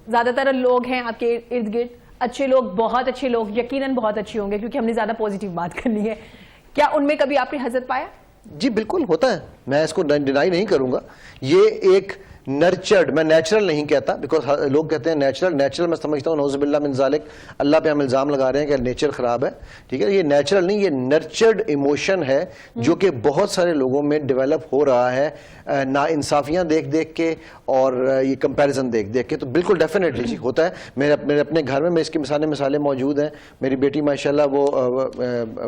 زیادہ تر لوگ ہیں آپ کے ارد گرد اچھے لوگ, بہت اچھے لوگ, یقیناً بہت اچھے ہوں گے کیونکہ ہم نے زیادہ پازیٹیو بات کرنی ہے. کیا ان میں کبھی آپ نے حسد پایا؟ جی بالکل ہوتا ہے, میں اس کو ڈینائی نہیں کروں گا. یہ ایک نرچرڈ, میں نیچرل نہیں کہتا, بیکاز لوگ کہتے ہیں نیچرل میں سمجھتا ہوں نعوذ باللہ من ذالک, اللہ پہ ہم الزام لگا رہے ہیں کہ نیچر خراب ہے. ٹھیک ہے, یہ نیچرل نہیں, یہ نرچرڈ ایموشن ہے جو کہ بہت سارے لوگوں میں ڈیولپ ہو رہا ہے نا انصافیاں دیکھ دیکھ کے اور یہ کمپیریزن دیکھ دیکھ کے. تو بالکل ڈیفینیٹلی جی ہوتا ہے. میرے اپنے گھر میں اس کی مثالیں موجود ہیں. میری بیٹی ماشاءاللہ وہ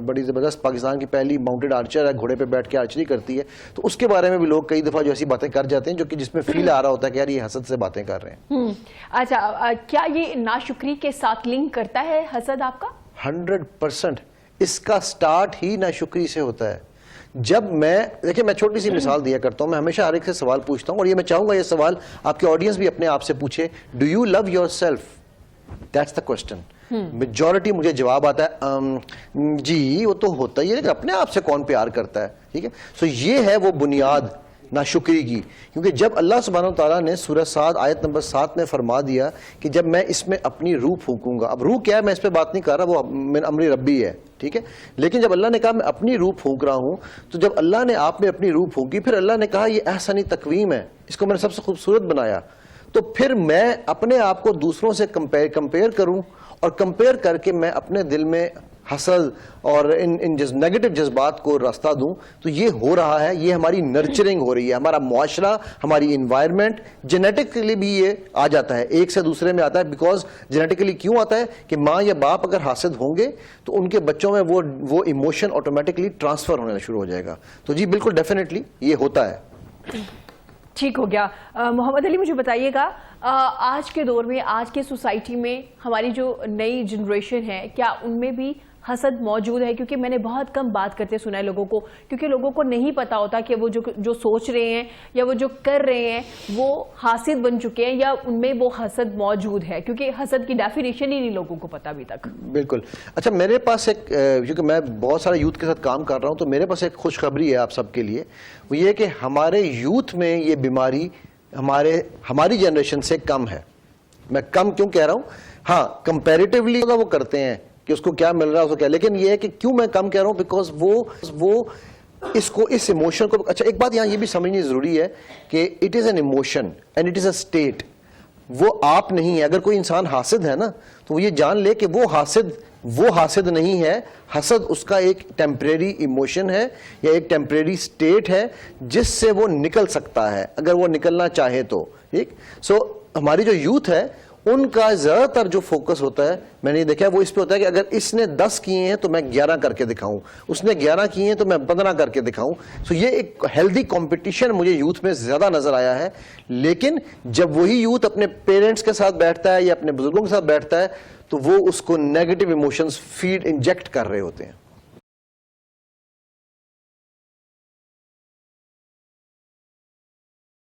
بڑی زبردست پاکستان کی پہلی ماؤنٹڈ آرچر ہے, گھوڑے پہ بیٹھ کے آرچری کرتی ہے. تو اس کے بارے میں بھی لوگ کئی دفعہ جو ایسی باتیں کر جاتے ہیں جو کہ جس میں فیل آ رہا ہوتا ہے کہ یار یہ حسد سے باتیں کر رہے ہیں. اچھا, کیا یہ ناشکری کے ساتھ لنک کرتا ہے حسد آپ کا؟ 100%. اس کا سٹارٹ ہی ناشکری سے ہوتا ہے. جب دیکھیں میں چھوٹی سی مثال دیا کرتا ہوں, میں ہمیشہ ہر ایک سے سوال پوچھتا ہوں اور یہ میں چاہوں گا یہ سوال آپ کے آڈینس بھی اپنے آپ سے پوچھے, do you love yourself? That's the question. Majority مجھے جواب آتا ہے جی وہ تو ہوتا ہی ہے, لیکن اپنے آپ سے کون پیار کرتا ہے. ٹھیک ہے, سو یہ ہے وہ بنیاد ناشکری کی. کیونکہ جب اللہ سبحانہ و تعالیٰ نے سورہ صاد آیت نمبر 7 میں فرما دیا کہ جب میں اس میں اپنی روح پھونکوں گا, اب روح کیا ہے میں اس پہ بات نہیں کر رہا, وہ من امر ربی ہے. ٹھیک ہے, لیکن جب اللہ نے کہا میں اپنی روح پھونک رہا ہوں, تو جب اللہ نے آپ میں اپنی روح پھونکی, پھر اللہ نے کہا یہ احسنی تقویم ہے, اس کو میں نے سب سے خوبصورت بنایا, تو پھر میں اپنے آپ کو دوسروں سے کمپیئر کروں اور کمپیئر کر کے میں اپنے دل میں حسد اور ان نیگیٹو جذبات کو راستہ دوں, تو یہ ہو رہا ہے, یہ ہماری نرچرنگ ہو رہی ہے. ہمارا معاشرہ, ہماری انوائرمنٹ, جینیٹکلی بھی یہ آ جاتا ہے, ایک سے دوسرے میں آتا ہے. بیکاز جینیٹکلی کیوں آتا ہے کہ ماں یا باپ اگر حاسد ہوں گے تو ان کے بچوں میں وہ ایموشن آٹومیٹکلی ٹرانسفر ہونا شروع ہو جائے گا. تو جی بالکل ڈیفینیٹلی یہ ہوتا ہے. ٹھیک ہو گیا. محمد علی مجھے بتائیے گا, آج کے دور میں, آج کے سوسائٹی میں ہماری جو نئی جنریشن ہے, کیا ان میں بھی حسد موجود ہے؟ کیونکہ میں نے بہت کم بات کرتے سنا ہے لوگوں کو, کیونکہ لوگوں کو نہیں پتا ہوتا کہ وہ جو سوچ رہے ہیں یا وہ جو کر رہے ہیں وہ حاسد بن چکے ہیں یا ان میں وہ حسد موجود ہے, کیونکہ حسد کی ڈیفینیشن ہی نہیں لوگوں کو پتا ابھی تک. بالکل. اچھا میرے پاس ایک, کیونکہ میں بہت سارے یوتھ کے ساتھ کام کر رہا ہوں, تو میرے پاس ایک خوشخبری ہے آپ سب کے لیے. وہ یہ کہ ہمارے یوتھ میں یہ بیماری ہماری جنریشن سے کم ہے. میں کم کیوں کہہ رہا ہوں, ہاں کمپیریٹیولی وہ کرتے ہیں کہ اس کو کیا مل رہا ہے اس کو کیا, لیکن یہ ہے کہ کیوں میں کم کہہ رہا ہوں, بیکاز وہ اس ایموشن کو, اچھا ایک بات یہاں یہ بھی سمجھنی ضروری ہے کہ it is an emotion and it is a state. وہ آپ نہیں ہے. اگر کوئی انسان حاسد ہے نا, تو وہ یہ جان لے کہ وہ حاسد نہیں ہے. حسد اس کا ایک ٹیمپریری ایموشن ہے یا ایک ٹیمپریری اسٹیٹ ہے جس سے وہ نکل سکتا ہے اگر وہ نکلنا چاہے تو. ٹھیک, سو ہماری جو یوتھ ہے ان کا زیادہ تر جو فوکس ہوتا ہے, میں نے یہ دیکھا وہ اس پہ ہوتا ہے کہ اگر اس نے 10 کیے ہیں تو میں 11 کر کے دکھاؤں, اس نے 11 کیے ہیں تو میں 15 کر کے دکھاؤں. سو یہ ایک ہیلدی کمپٹیشن مجھے یوتھ میں زیادہ نظر آیا ہے. لیکن جب وہی یوتھ اپنے پیرنٹس کے ساتھ بیٹھتا ہے یا اپنے بزرگوں کے ساتھ بیٹھتا ہے, تو وہ اس کو نیگیٹو ایموشنز انجیکٹ کر رہے ہوتے ہیں.